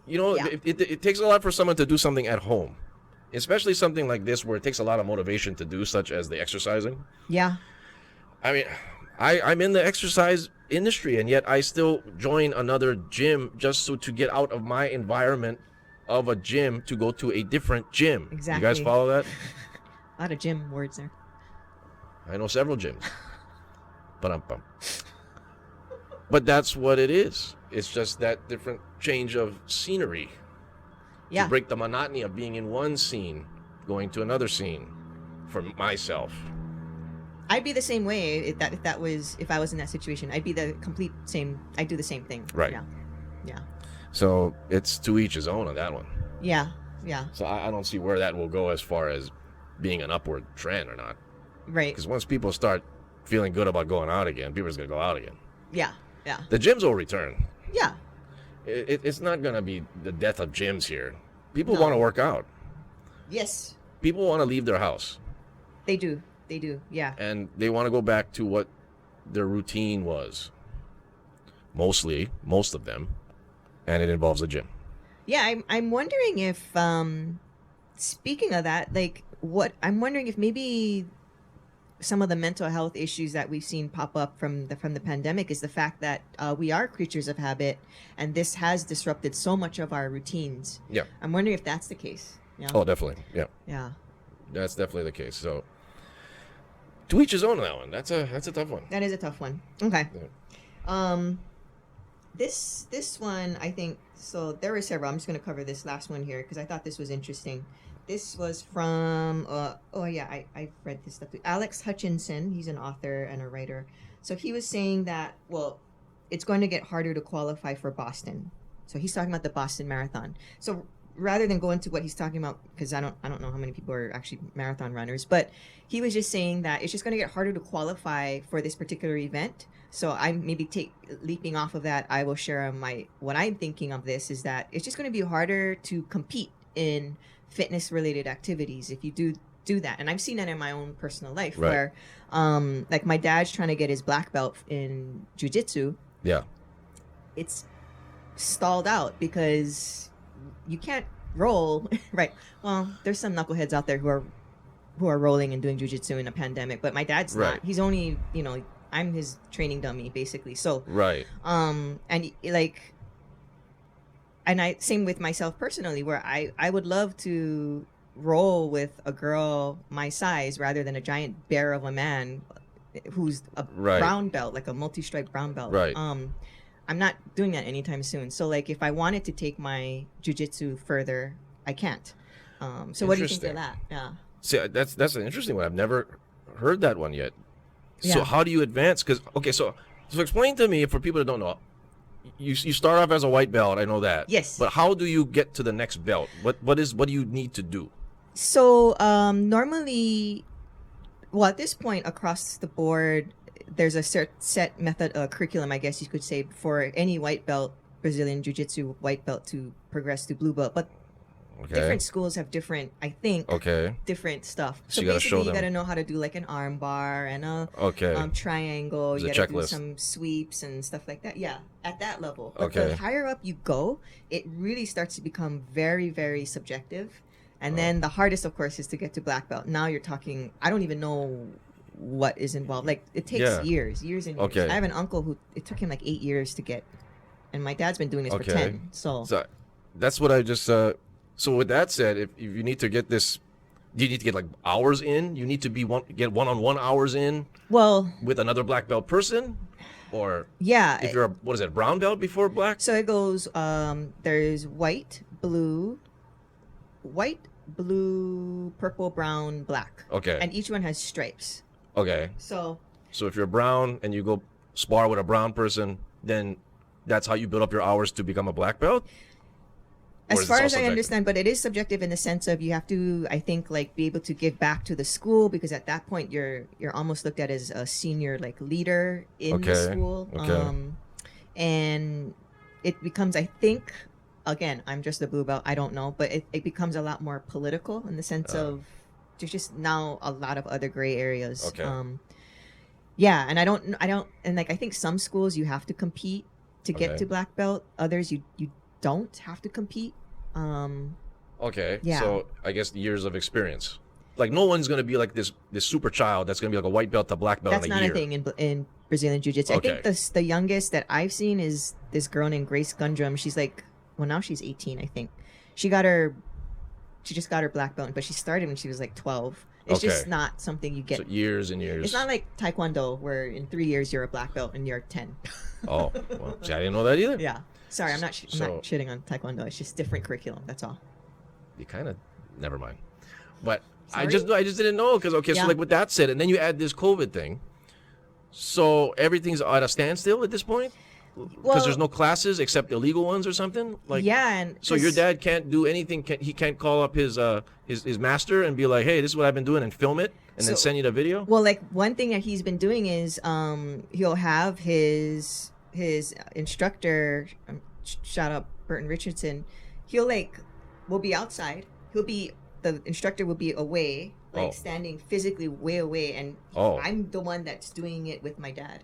You know, Yeah. it takes a lot for someone to do something at home, especially something like this where it takes a lot of motivation to do, such as the exercising. Yeah. I mean, I'm in the exercise industry, and yet I still join another gym just so to get out of my environment of a gym to go to a different gym. You guys Exactly. follow that? A lot of gym words there. I know several gyms. Ba-dum-bum. But that's what it is. It's just that different change of scenery Yeah. to break the monotony of being in one scene, going to another scene for myself. I'd be the same way if I was in that situation. I'd be the complete same. I'd do the same thing. Right. Yeah. Yeah. So it's to each his own on that one. Yeah. Yeah. So I don't see where that will go as far as being an upward trend or not. Right. Because once people start feeling good about going out again, people are just going to go out again. Yeah. Yeah. The gyms will return. Yeah. It's not going to be the death of gyms here. People No. want to work out. Yes. People want to leave their house. They do. They do. Yeah. And they want to go back to what their routine was. Most of them. And it involves a gym. Yeah. I'm wondering if speaking of that, like I'm wondering if maybe some of the mental health issues that we've seen pop up from the pandemic is the fact that we are creatures of habit, and this has disrupted so much of our routines. Yeah. I'm wondering if that's the case. Yeah. Oh, definitely. Yeah. Yeah. That's definitely the case. So to each his own on that one. That's a tough one. That is a tough one. Okay. Yeah. This one, I think, so there were several. I'm just going to cover this last one here because I thought this was interesting. This was from, I've read this stuff too. Alex Hutchinson. He's an author and a writer. So he was saying that, well, it's going to get harder to qualify for Boston. So he's talking about the Boston Marathon. So rather than go into what he's talking about, because I don't know how many people are actually marathon runners, but he was just saying that it's just going to get harder to qualify for this particular event. So I maybe leaping off of that, I will share what I'm thinking of this is that it's just going to be harder to compete in fitness related activities if you do that. And I've seen that in my own personal life Right. where like my dad's trying to get his black belt in jiu-jitsu. Yeah. It's stalled out because you can't roll. Right. Well, there's some knuckleheads out there who are rolling and doing jiu-jitsu in a pandemic, but my dad's Right. not. He's only, I'm his training dummy basically. So Right. and like, and I same with myself personally, where I would love to roll with a girl my size rather than a giant bear of a man who's a Right. brown belt, like a multi-stripe brown belt. Right. I'm not doing that anytime soon. So like, if I wanted to take my jujitsu further, I can't. So what do you think of Interesting. that? Yeah. See, that's an interesting one. I've never heard that one yet. So Yeah. how do you advance? Because okay, so explain to me for people that don't know. You start off as a white belt. I know that. Yes. But how do you get to the next belt? What do you need to do? So normally, well, at this point across the board, there's a set method curriculum, I guess you could say, for any white belt, Brazilian Jiu-Jitsu white belt to progress to blue belt. But Okay. different schools have different, I think, Okay. different stuff. So So you gotta basically, show you them. got to know how to do like an arm bar and a Okay. triangle. There's You a got to do checklist. some sweeps and stuff like that. Yeah, at that level. But Okay. the higher up you go, it really starts to become very, very subjective. And Oh. then the hardest, of course, is to get to black belt. Now you're talking, I don't even know what is involved. Like, it takes Yeah. years and years. Okay. I have an uncle who, it took him like 8 years to get. And my dad's been doing this for Okay. 10. So, So that's what I just. So with that said, if you need to get this, do you need to get like hours in? You need to get one-on-one hours in well, with another black belt person, or yeah. if you're what is it, brown belt before black? So it goes, there's white, blue, purple, brown, black. Okay. And each one has stripes. Okay. So, So if you're brown and you go spar with a brown person, then that's how you build up your hours to become a black belt? Or as is far this all as I subjective? understand, but it is subjective in the sense of you have to, I think, like be able to give back to the school, because at that point you're almost looked at as a senior like leader in the Okay, school. okay. And it becomes, I think, again, I'm just a blue belt, I don't know, but it becomes a lot more political in the sense of there's just now a lot of other gray areas. Okay. Yeah, and I don't, and like I think some schools you have to compete to get Okay. to black belt. Others you don't have to compete. Okay. Yeah. So I guess years of experience. Like no one's gonna be like this super child that's gonna be like a white belt to black belt That's in a not year. a thing in Brazilian Jiu-Jitsu. I Okay. think the youngest that I've seen is this girl named Grace Gundrum. She's like, well, now she's 18, I think. She just got her black belt, but she started when she was like 12. It's just Okay. not something you get. So years and years. It's not like Taekwondo where in 3 years you're a black belt and you're 10. Oh, well, see, I didn't know that either. Yeah. Sorry, I'm not So- shitting on Taekwondo. It's just different curriculum. That's all. You kind of, never mind. But Sorry? I just didn't know because okay, Yeah. so like with that said, and then you add this COVID thing, so everything's at a standstill at this point because Well- there's no classes except illegal ones or something. Like yeah, and So your 'cause- dad can't do anything. He can't call up his master and be like, "Hey, this is what I've been doing," and film it, and then So- send you the video. Well, like one thing that he's been doing is he'll have his instructor, shout out Burton Richardson. We'll be outside. The instructor will be away, like Oh. standing physically way away, and Oh. I'm the one that's doing it with my dad.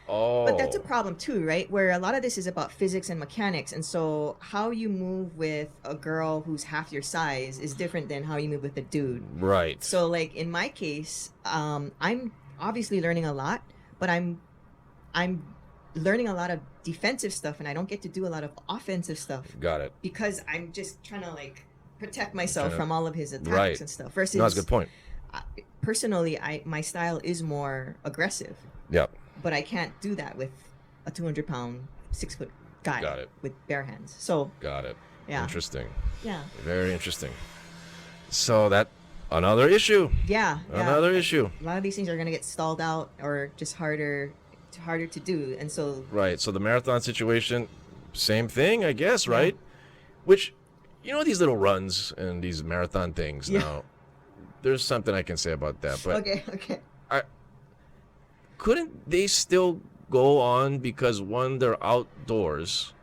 Oh, But that's a problem too, right? Where a lot of this is about physics and mechanics, and so how you move with a girl who's half your size is different than how you move with a dude. right. So, like in my case, I'm obviously learning a lot, but I'm learning a lot of defensive stuff, and I don't get to do a lot of offensive stuff Got it. because I'm just trying to like protect myself Tryna- from all of his attacks Right. and stuff. Versus, No, that's a good point. personally, my style is more aggressive, Yeah. but I can't do that with a 200-pound, 6-foot guy Got it. with bare hands. So, Got it. Yeah. Interesting. yeah, Very interesting. So that another issue. yeah. Another issue. A lot of these things are gonna get stalled out or just harder to do, and so Right. So the marathon situation, same thing, I guess, right? Which, you know, these little runs and these marathon things Yeah. now, there's something I can say about that. But okay. couldn't they still go on because one, they're outdoors,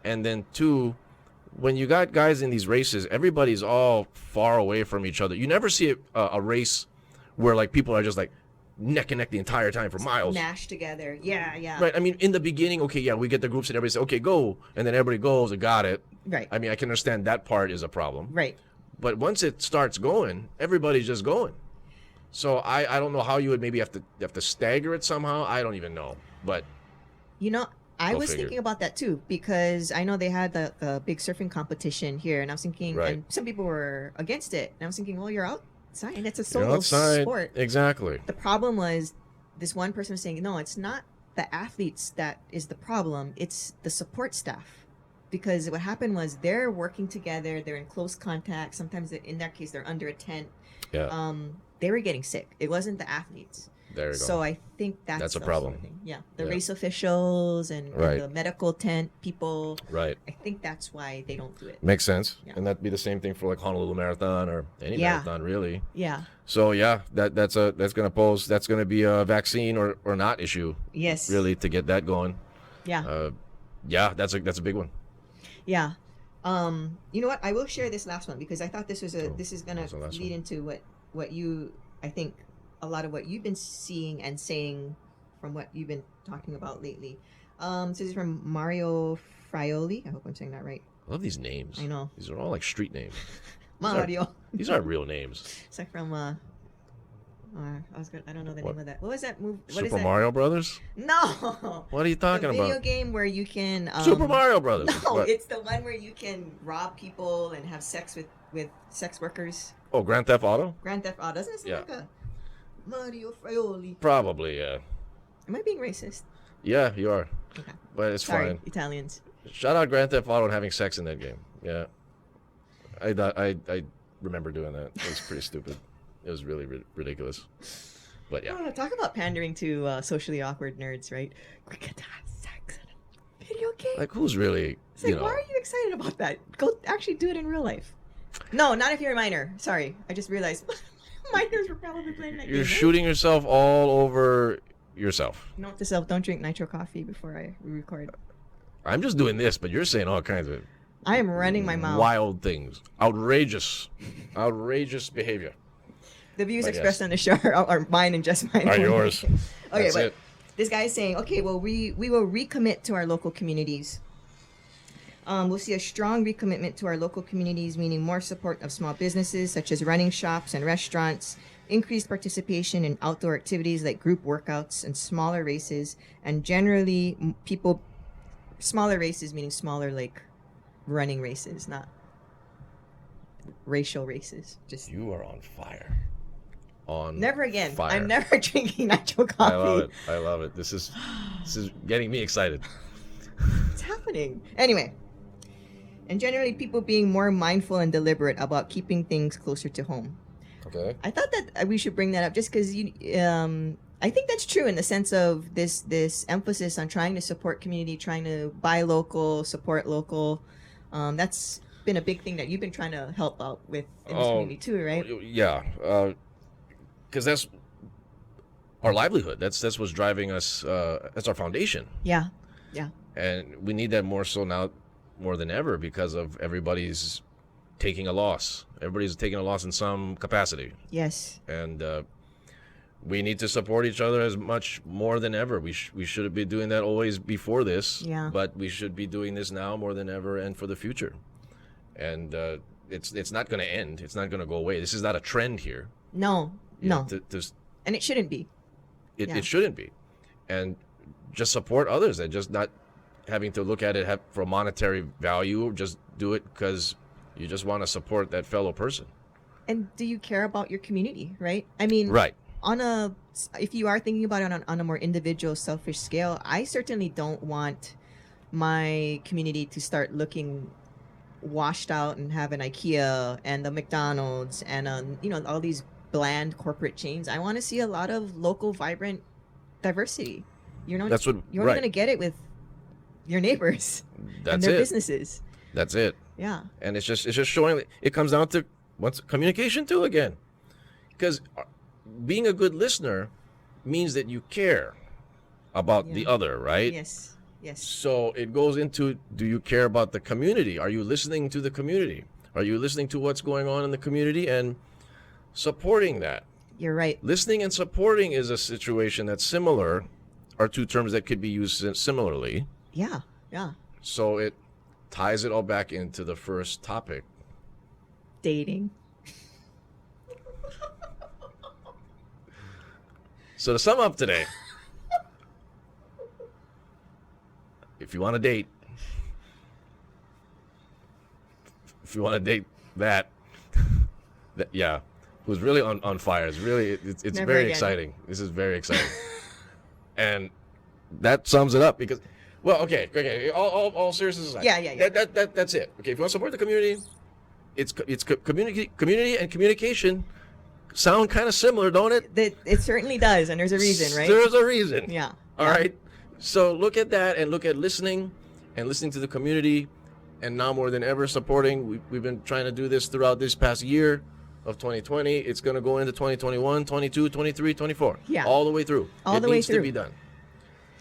and then two, when you got guys in these races, everybody's all far away from each other. You never see a race where like people are just like neck and neck the entire time for miles. Mashed together. Yeah, yeah. Right. I mean, in the beginning, okay, yeah, we get the groups and everybody says, okay, go, and then everybody goes and got it. Right. I mean, I can understand that part is a problem. Right. But once it starts going, everybody's just going. So I don't know how you would maybe have to stagger it somehow. I don't even know. But You know, I Go was figure. thinking about that too because I know they had the big surfing competition here, and I was thinking, Right. and some people were against it, and I was thinking, well, you're outside, and it's a you're solo outside. sport. Exactly. The problem was this one person was saying, no, it's not the athletes that is the problem; it's the support staff. Because what happened was they're working together, they're in close contact. Sometimes, in their case, they're under a tent. Yeah. They were getting sick. It wasn't the athletes. There you go. So I think that's That's a also problem. thing. Yeah, the Yeah. race officials and Right. the medical tent people. Right. I think that's why they don't do it. Makes sense. Yeah. And that'd be the same thing for like Honolulu Marathon or any Yeah. marathon really. Yeah. So yeah, that's gonna be a vaccine or not issue Yes. really to get that going. Yeah. Yeah, that's a big one. Yeah. You know what? I will share this last one because I thought this was Cool. this is gonna What's the last lead one? into what you I think a lot of what you've been seeing and saying from what you've been talking about lately. So this is from Mario Frioli. I hope I'm saying that right. I love these names. I know. These are all like street names. Mario. These aren't real names. It's like from I don't know the What? name of that. What was that movie? What is Super that? Mario Brothers? No. What are you The talking video about? game where you can Super Mario Brothers. No, What? it's the one where you can rob people and have sex with sex workers. Oh, Grand Theft Auto? Grand Theft Auto. Doesn't it sound Yeah. like a Mario Frioli? Probably, yeah. Am I being racist? Yeah, you are. Okay. But it's Sorry, fine. Italians. Shout out Grand Theft Auto and having sex in that game. Yeah. I remember doing that. It was pretty stupid. It was really ridiculous. But yeah. Oh, talk about pandering to socially awkward nerds, right? We get to have sex in a video game. Like who's really, It's like, you know, why are you excited about that? Go actually do it in real life. No, not if you're a minor. Sorry, I just realized minors were probably playing that game. you're right? shooting yourself all over yourself. Note to self: don't drink nitro coffee before I record. I'm just doing this, but you're saying all kinds of I am running my mouth. wild things. Outrageous behavior. The views I expressed guess. on the show are mine and just mine. Are only. yours. Okay, That's but it. this guy is saying, okay, well, we will recommit to our local communities. We'll see a strong recommitment to our local communities, meaning more support of small businesses such as running shops and restaurants, increased participation in outdoor activities like group workouts and smaller races, and generally smaller races meaning smaller like running races, not racial races. Just You are on fire. On never again. Fire. I'm never drinking nitro coffee. I love it. I love it. This is getting me excited. What's happening? Anyway, and generally people being more mindful and deliberate about keeping things closer to home. Okay. I thought that we should bring that up just because I think that's true in the sense of this emphasis on trying to support community, trying to buy local, support local. That's been a big thing that you've been trying to help out with in this community too, right? Yeah. Because that's our livelihood. That's what's driving us. That's our foundation. Yeah, yeah, And we need that more so now, more than ever, because of everybody's taking a loss. Everybody's taking a loss in some capacity, yes, and we need to support each other as much more than ever. We should be doing that always before this, Yeah. but we should be doing this now more than ever and for the future. And it's not going to end. It's not going to go away. This is not a trend here. no, You no, know, and it shouldn't be. Yeah. it shouldn't be. And just support others and just not having to look at it for monetary value. Just do it because you just want to support that fellow person. And do you care about your community, right? I mean, Right. If you are thinking about it on a more individual, selfish scale, I certainly don't want my community to start looking washed out and have an IKEA and a McDonald's and all these bland corporate chains. I want to see a lot of local, vibrant diversity. You're not. That's what- you're only right. going to get it with your neighbors and That's their it. businesses. That's it. Yeah. And it's just showing. It comes down to communication too again, because being a good listener means that you care about the Yeah. other, right? Yes. Yes. So it goes into, do you care about the community? Are you listening to the community? Are you listening to what's going on in the community and supporting that? You're right. Listening and supporting is a situation that's similar, are two terms that could be used similarly. Yeah. Yeah. So it ties it all back into the first topic. Dating. So to sum up today, if you want to date, that yeah, who's really on fire. It's really, it's Never very again. exciting. This is very exciting. And that sums it up because, well, okay. All seriousness aside. Yeah. That's it. Okay, if you want to support the community, it's community and communication sound kind of similar, don't it? It certainly does, and there's a reason, right? There's a reason. Yeah. All right. So look at that and look at listening to the community, and now more than ever supporting. We've been trying to do this throughout this past year of 2020. It's going to go into 2021, 22, 23, 24. Yeah. All the way through. All it the way needs to through. be done.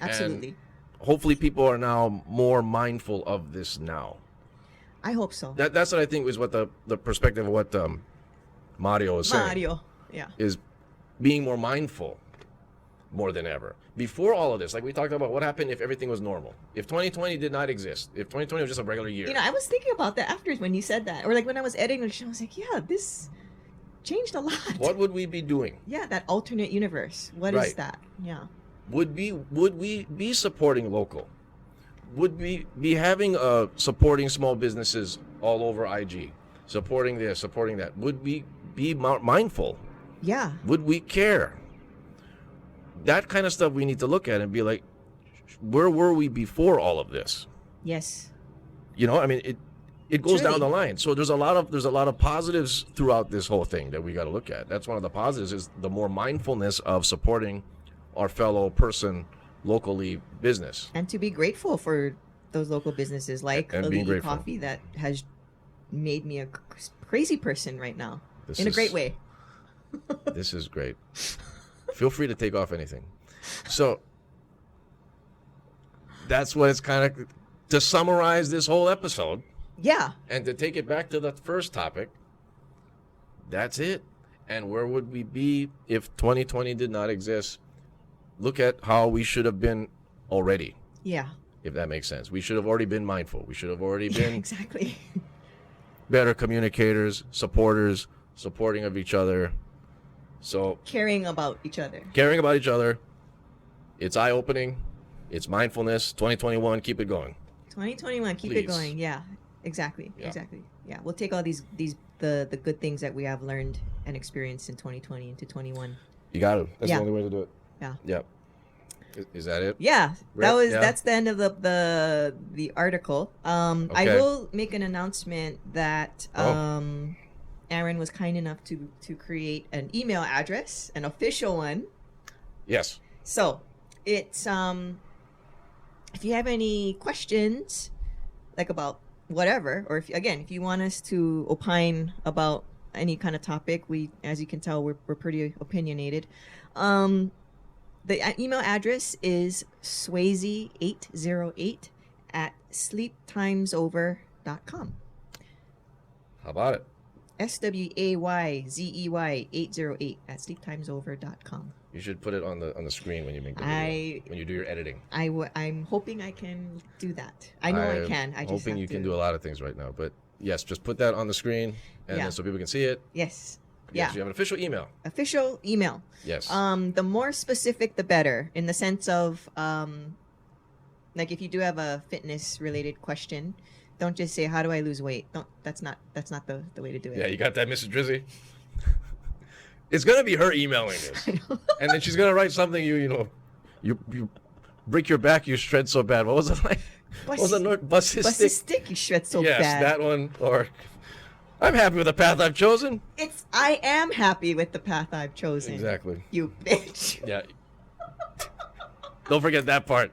Absolutely. And hopefully people are now more mindful of this now. I hope so. That's what I think was what the perspective of what Mario was saying. Mario. Yeah. Is being more mindful more than ever. Before all of this, like we talked about, what happened if everything was normal? If 2020 did not exist, if 2020 was just a regular year. You know, I was thinking about that afterwards when you said that, or like when I was editing the show, I was like, yeah, this changed a lot. What would we be doing? Yeah, that alternate universe. What is Right. that? Yeah. Would we be supporting local? Would we be having supporting small businesses all over IG? Supporting this, supporting that. Would we be mindful? Yeah. Would we care? That kind of stuff we need to look at and be like, where were we before all of this? Yes. You know, I mean, it goes Truly. down the line. So there's a lot of positives throughout this whole thing that we got to look at. That's one of the positives, is the more mindfulness of supporting our fellow person locally business. And to be grateful for those local businesses like And being Elite grateful. Coffee that has made me a crazy person right now. This In a is- great way. This is great. Feel free to take off anything. So that's what it's kind of, to summarize this whole episode Yeah. and to take it back to the first topic. That's it. And where would we be if 2020 did not exist? Look at how we should have been already, Yeah. if that makes sense. We should have already been mindful. We should have already Yeah, been exactly. better communicators, supporters, supporting of each other. So Caring about each other. caring about each other, it's eye-opening, it's mindfulness. 2021, keep it going. 2021, keep Please. it going. Yeah. Exactly. Yeah. Exactly. Yeah. We'll take all these the good things that we have learned and experienced in 2020 into 21. You got to. That's Yeah. the only way to do it. Yeah. Yep. Is that it? Yeah, Right, yeah. that's the end of the article. I Okay. will make an announcement that Oh. Aaron was kind enough to create an email address, an official one. Yes. So it's if you have any questions, like about whatever, or if you want us to opine about any kind of topic, we, as you can tell, we're pretty opinionated. The email address is swayze808 at sleeptimesover.com. How about it? SWAYZEY 808 at sleeptimesover.com. You should put it on the screen when you make the I- video, when you do your editing. I'm hoping I can do that. I know I I'm can. I just hoping have you to. can do a lot of things right now, but yes, just put that on the screen, and Yeah. then so people can see it. Yes. Yes, Yeah. you have an official email. Official email. Yes. The more specific, the better. In the sense of, like if you do have a fitness related question, don't just say how do I lose weight. Don't. That's not the way to do it. Yeah, you got that, Mrs. Drizzy? It's gonna be her emailing this, and then she's gonna write something. You break your back, you shred so bad. What was it like? What was it? Bust his Bust a stick. stick. You shred so Yes, bad. that one. Or I'm happy with the path I've chosen. I am happy with the path I've chosen. Exactly. You bitch. Yeah. Don't forget that part.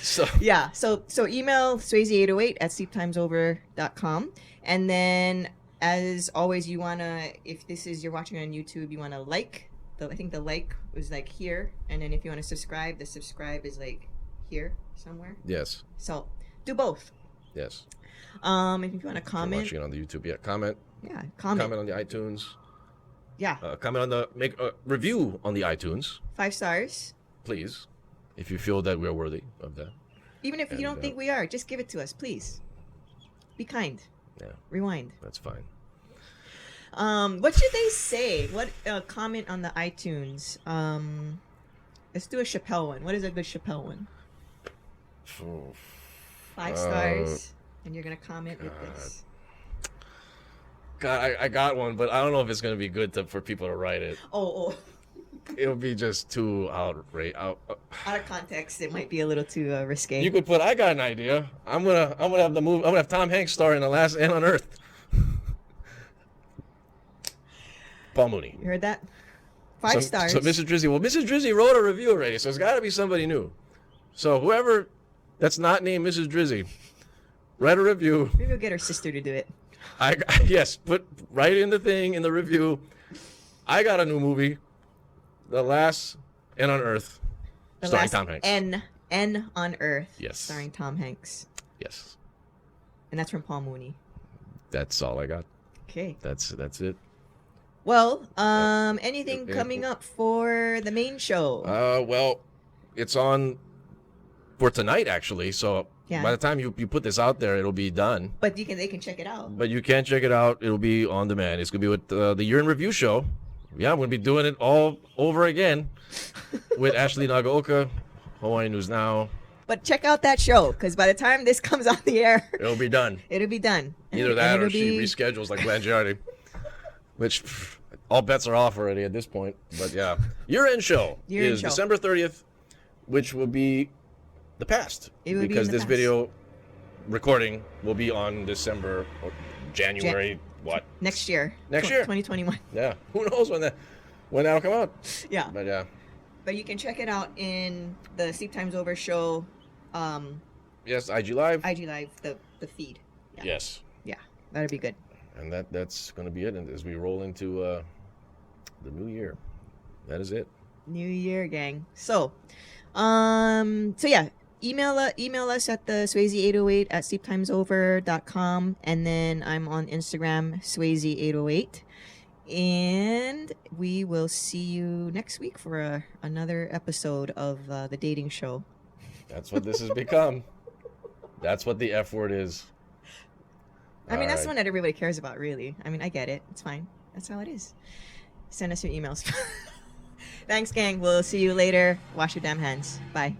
So Yeah. So email swayze808 at sleeptimesover.com. And then as always, you wanna, if this is you're watching on YouTube, you wanna like. I think the like was like here, and then if you wanna subscribe, the subscribe is like here somewhere. Yes. So do both. Yes. If you want to If you're comment, watching it on the YouTube, yeah. Comment. yeah, Comment on the iTunes. Yeah, Comment on the make a review on the iTunes, 5 stars. please, if you feel that we're worthy of that. Even if you And, don't think we are, just give it to us, please. Be kind. Yeah, Rewind. that's fine. What should they say? What comment on the iTunes? Let's do a Chappelle one. What is a good Chappelle one? 5 stars, and you're gonna comment with this. God, I got one, but I don't know if it's gonna be good for people to write it. Oh, It'll be just too outrageous. out of context, it might be a little too risque. You could put. I got an idea. I'm gonna have the movie. I'm gonna have Tom Hanks star in The Last Man on Earth. Paul Mooney. You heard that? 5 stars. So Mrs. Drizzy. Well, Mrs. Drizzy wrote a review already, so it's got to be somebody new. So whoever that's not named Mrs. Drizzy, write a review. Maybe we'll get her sister to do it. Yes, write in the thing in the review. I got a new movie, The Last Man on Earth, The starring last Tom Hanks. N on Earth. Yes. Starring Tom Hanks, Yes, and that's from Paul Mooney. that's all I got. Okay. That's it. Well, anything it- coming up for the main show? Well, it's on for tonight actually. So Yeah. by the time you put this out there, it'll be done. But they can check it out. But you can check it out. It'll be on demand. It's gonna be with the Year in Review show. Yeah, I'm gonna be doing it all over again with Ashley Nagaoka, Hawaiian News Now. But check out that show, because by the time this comes on the air, It'll be done. it'll be done. Either And that or it'll she be- reschedules like Blangiardi, which all bets are off already at this point. But yeah, year-end show Year-end is show. December 30th, which will be the past It will be because in the this past. video recording will be on December or January. What? next year. Next year. 2021. Yeah, who knows when that'll come out? Yeah. But yeah, But you can check it out in the Sleep Time's Over show, yes, IG Live. IG Live, the feed. Yeah. Yes, Yeah, that'd be good. and that's gonna be it. And as we roll into the new year, that is it. New Year, gang. So yeah, email us at the Swayze808 at sleeptimesover.com, and then I'm on Instagram, Swayze808, and we will see you next week for another episode of the dating show. That's what this has become. That's what the F word is. I mean, that's the All one right. that everybody cares about, really. I mean, I get it. It's fine. That's how it is. Send us your emails. Thanks, gang. We'll see you later. Wash your damn hands. Bye.